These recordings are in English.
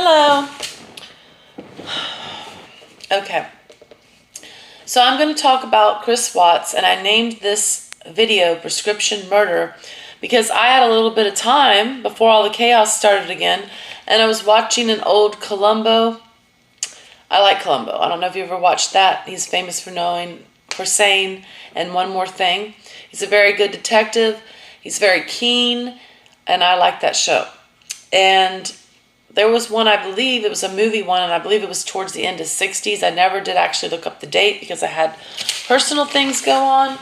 Hello. Okay. So I'm going to talk about Chris Watts, and I named this video Prescription Murder because I had a little bit of time before all the chaos started again, and I was watching an old Columbo. I like Columbo. I don't know if you ever watched that. He's famous for saying, and one more thing. He's a very good detective. He's very keen, and I like that show. And there was one, I believe, it was a movie one, and I believe it was towards the end of 60s. I never did actually look up the date because I had personal things go on,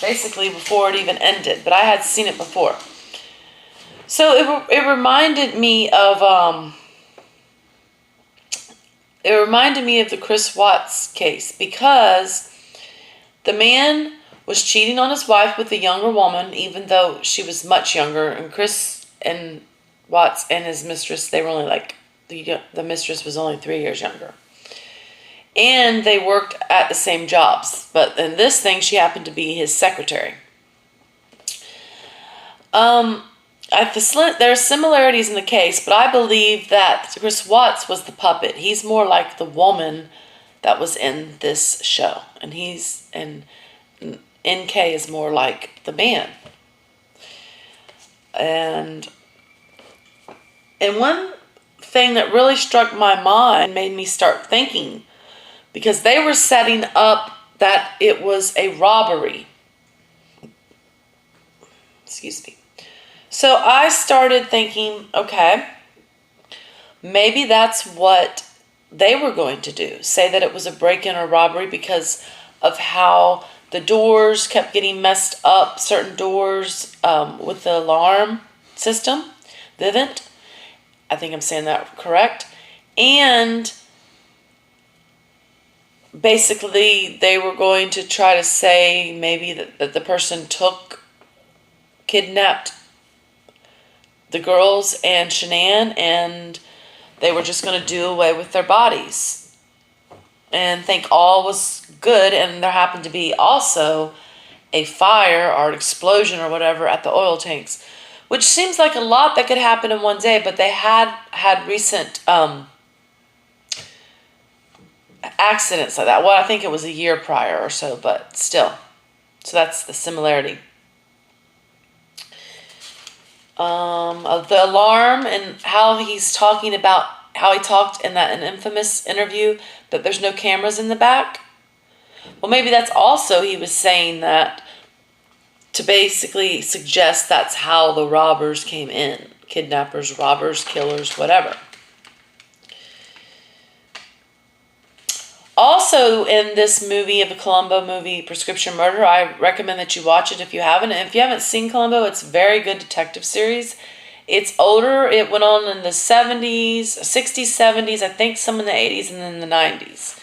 basically before it even ended, but I had seen it before. So it reminded me of the Chris Watts case because the man was cheating on his wife with a younger woman, even though she was much younger, and Chris and Watts and his mistress, they were only like, the mistress was only 3 years younger. And they worked at the same jobs. But in this thing, she happened to be his secretary. There are similarities in the case, but I believe that Chris Watts was the puppet. He's more like the woman that was in this show. And NK is more like the man. And one thing that really struck my mind made me start thinking, because they were setting up that it was a robbery. Excuse me. So I started thinking, okay, maybe that's what they were going to do. Say that it was a break-in or robbery because of how the doors kept getting messed up, certain doors with the alarm system, Vivint. I think I'm saying that correct. And basically they were going to try to say maybe that the person kidnapped the girls and Shanann, and they were just going to do away with their bodies and think all was good. And there happened to be also a fire or an explosion or whatever at the oil tanks, which seems like a lot that could happen in one day, but they had recent accidents like that. Well, I think it was a year prior or so, but still. So that's the similarity. Of the alarm and how he's talking about how he talked in an infamous interview that there's no cameras in the back. Well, maybe that's also, he was saying that to basically suggest that's how the robbers came in. Kidnappers, robbers, killers, whatever. Also in this movie, of the Columbo movie, Prescription Murder, I recommend that you watch it if you haven't. And if you haven't seen Columbo, it's a very good detective series. It's older. It went on in the 70s, 60s, 70s, I think some in the 80s, and then the 90s.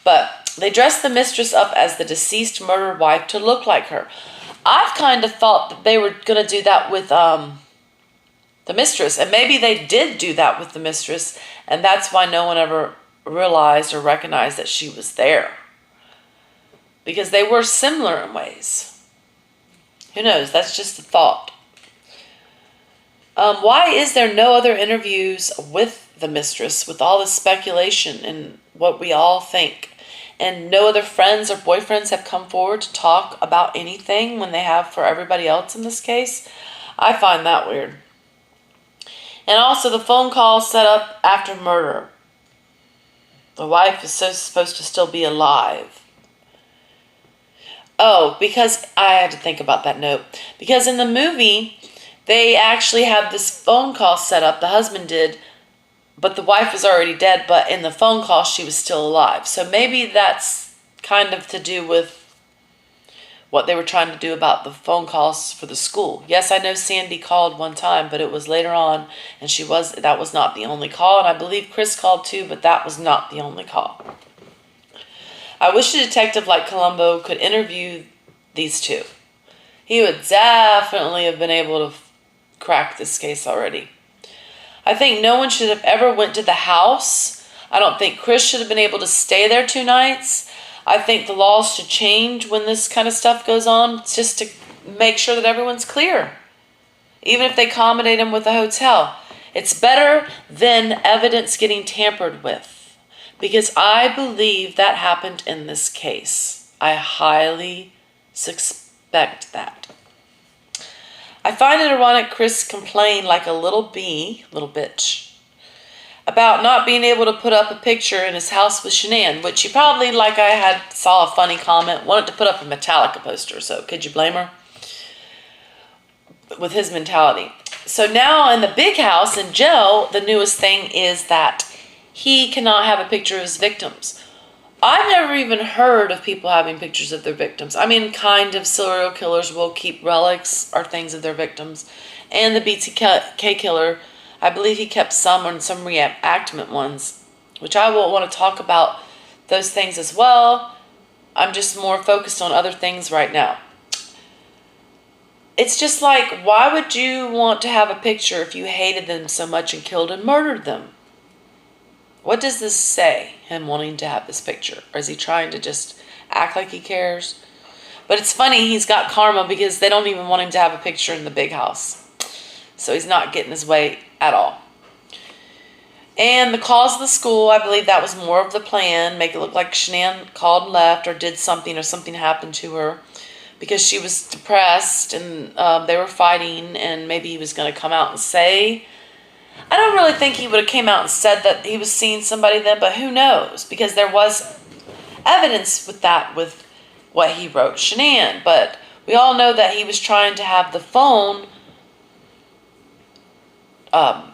But they dressed the mistress up as the deceased murdered wife to look like her. I've kind of thought that they were going to do that with the mistress. And maybe they did do that with the mistress. And that's why no one ever realized or recognized that she was there. Because they were similar in ways. Who knows? That's just a thought. Why is there no other interviews with the mistress with all this speculation and what we all think? And no other friends or boyfriends have come forward to talk about anything when they have for everybody else in this case? I find that weird. And also the phone call set up after murder. The wife is supposed to still be alive. Oh, because I had to think about that note. Because in the movie, they actually had this phone call set up, the husband did, but the wife was already dead, but in the phone call, she was still alive. So maybe that's kind of to do with what they were trying to do about the phone calls for the school. Yes, I know Sandy called one time, but it was later on, and that was not the only call, and I believe Chris called too, but that was not the only call. I wish a detective like Columbo could interview these two. He would definitely have been able to crack this case already. I think no one should have ever went to the house. I don't think Chris should have been able to stay there 2 nights. I think the laws should change when this kind of stuff goes on, just to make sure that everyone's clear. Even if they accommodate him with a hotel. It's better than evidence getting tampered with, because I believe that happened in this case. I highly suspect that. I find it ironic Chris complained like a little bitch, about not being able to put up a picture in his house with Shanann, which he probably, like I had, saw a funny comment, wanted to put up a Metallica poster. So could you blame her? With his mentality. So now in the big house in jail, the newest thing is that he cannot have a picture of his victims. I've never even heard of people having pictures of their victims. I mean, kind of serial killers will keep relics or things of their victims. And the BTK killer, I believe he kept some and some reenactment ones, which I will want to talk about those things as well. I'm just more focused on other things right now. It's just like, why would you want to have a picture if you hated them so much and killed and murdered them? What does this say, him wanting to have this picture? Or is he trying to just act like he cares? But it's funny, he's got karma because they don't even want him to have a picture in the big house. So he's not getting his way at all. And the calls of the school, I believe that was more of the plan. Make it look like Shanann called and left or did something or something happened to her because she was depressed and they were fighting, and maybe he was going to come out and say. I don't really think he would have came out and said that he was seeing somebody then, but who knows? Because there was evidence with that, with what he wrote Shanann. But we all know that he was trying to have the phone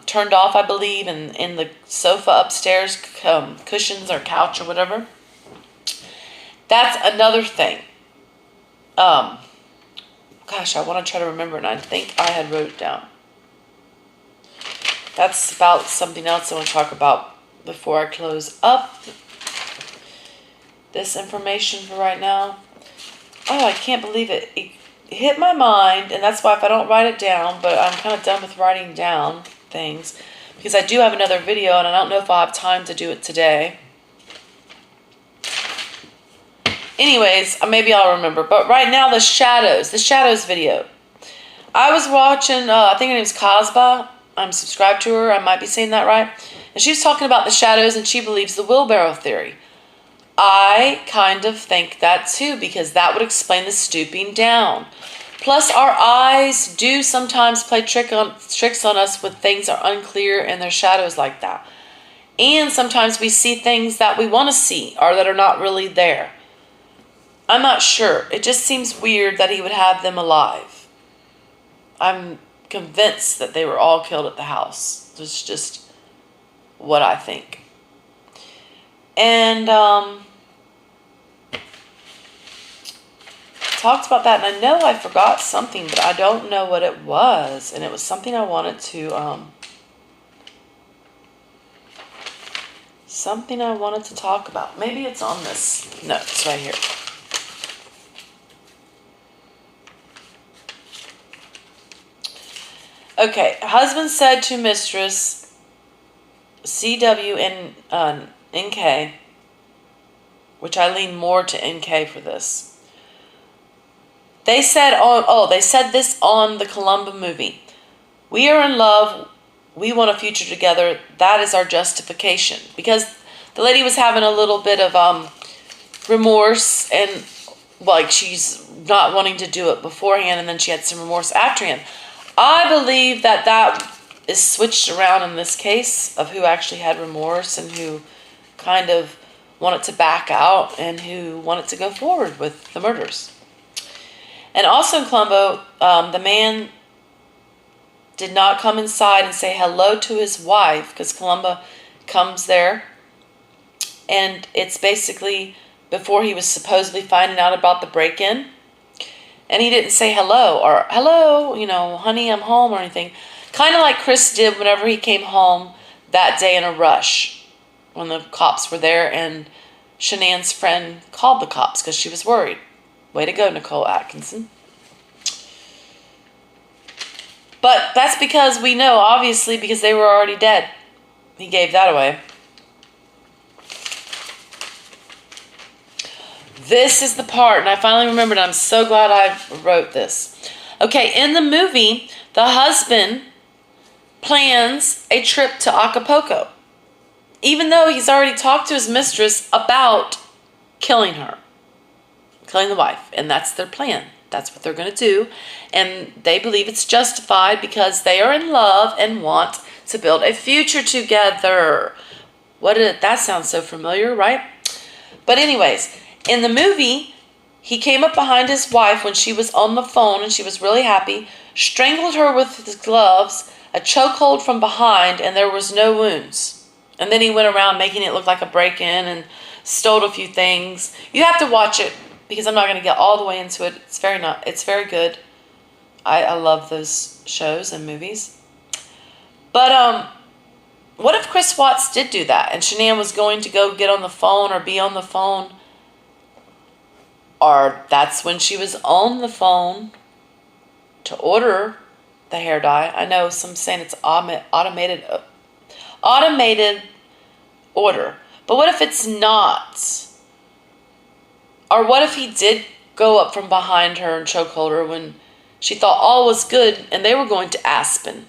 turned off, I believe, and in the sofa upstairs, cushions or couch or whatever. That's another thing. Gosh, I want to try to remember, and I think I had wrote it down. That's about something else I want to talk about before I close up this information for right now. Oh, I can't believe it. It hit my mind, and that's why if I don't write it down, but I'm kind of done with writing down things, because I do have another video, and I don't know if I'll have time to do it today. Anyways, maybe I'll remember. But right now, the Shadows video. I was watching, I think her name's Kasba. I'm subscribed to her. I might be saying that right. And she was talking about the shadows, and she believes the wheelbarrow theory. I kind of think that too, because that would explain the stooping down. Plus, our eyes do sometimes play tricks on us with things that are unclear and their shadows like that. And sometimes we see things that we want to see or that are not really there. I'm not sure. It just seems weird that he would have them alive. I'm convinced that they were all killed at the house. It's just what I think. And talked about that, and I know I forgot something, but I don't know what it was, and it was something I wanted to talk about. Maybe it's on this. No, it's right here. Okay, husband said to mistress, CW and NK, which I lean more to NK for this. They said they said this on the Columba movie. We are in love. We want a future together. That is our justification. Because the lady was having a little bit of remorse, and like she's not wanting to do it beforehand, and then she had some remorse afterhand. I believe that is switched around in this case of who actually had remorse and who kind of wanted to back out and who wanted to go forward with the murders. And also in Columbo, the man did not come inside and say hello to his wife, because Columba comes there, and it's basically before he was supposedly finding out about the break-in. And he didn't say hello or, hello, honey, I'm home or anything. Kind of like Chris did whenever he came home that day in a rush when the cops were there, and Shanann's friend called the cops because she was worried. Way to go, Nicole Atkinson. But that's because we know, obviously, because they were already dead. He gave that away. This is the part, and I finally remembered. I'm so glad I wrote this. Okay, in the movie, the husband plans a trip to Acapulco, even though he's already talked to his mistress about killing her, killing the wife, and that's their plan. That's what they're going to do, and they believe it's justified because they are in love and want to build a future together. That sounds so familiar, right? But anyways, in the movie, he came up behind his wife when she was on the phone and she was really happy, strangled her with his gloves, a chokehold from behind, and there was no wounds. And then he went around making it look like a break-in and stole a few things. You have to watch it because I'm not going to get all the way into it. It's very good. I love those shows and movies. But what if Chris Watts did do that and Shanann was going to go get on the phone or be on the phone? Or that's when she was on the phone to order the hair dye. I know some saying it's automated order. But what if it's not? Or what if he did go up from behind her and chokehold her when she thought all was good and they were going to Aspen?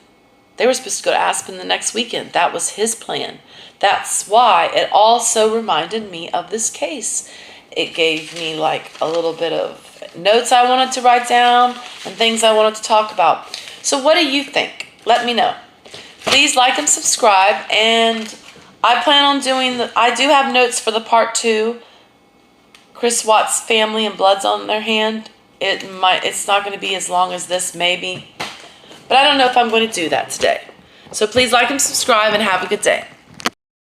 They were supposed to go to Aspen the next weekend. That was his plan. That's why it also reminded me of this case. It gave me like a little bit of notes I wanted to write down and things I wanted to talk about. So what do you think? Let me know. Please like and subscribe. And I plan on I do have notes for the part 2. Chris Watts' family and blood's on their hand. It's not going to be as long as this, maybe. But I don't know if I'm going to do that today. So please like and subscribe and have a good day.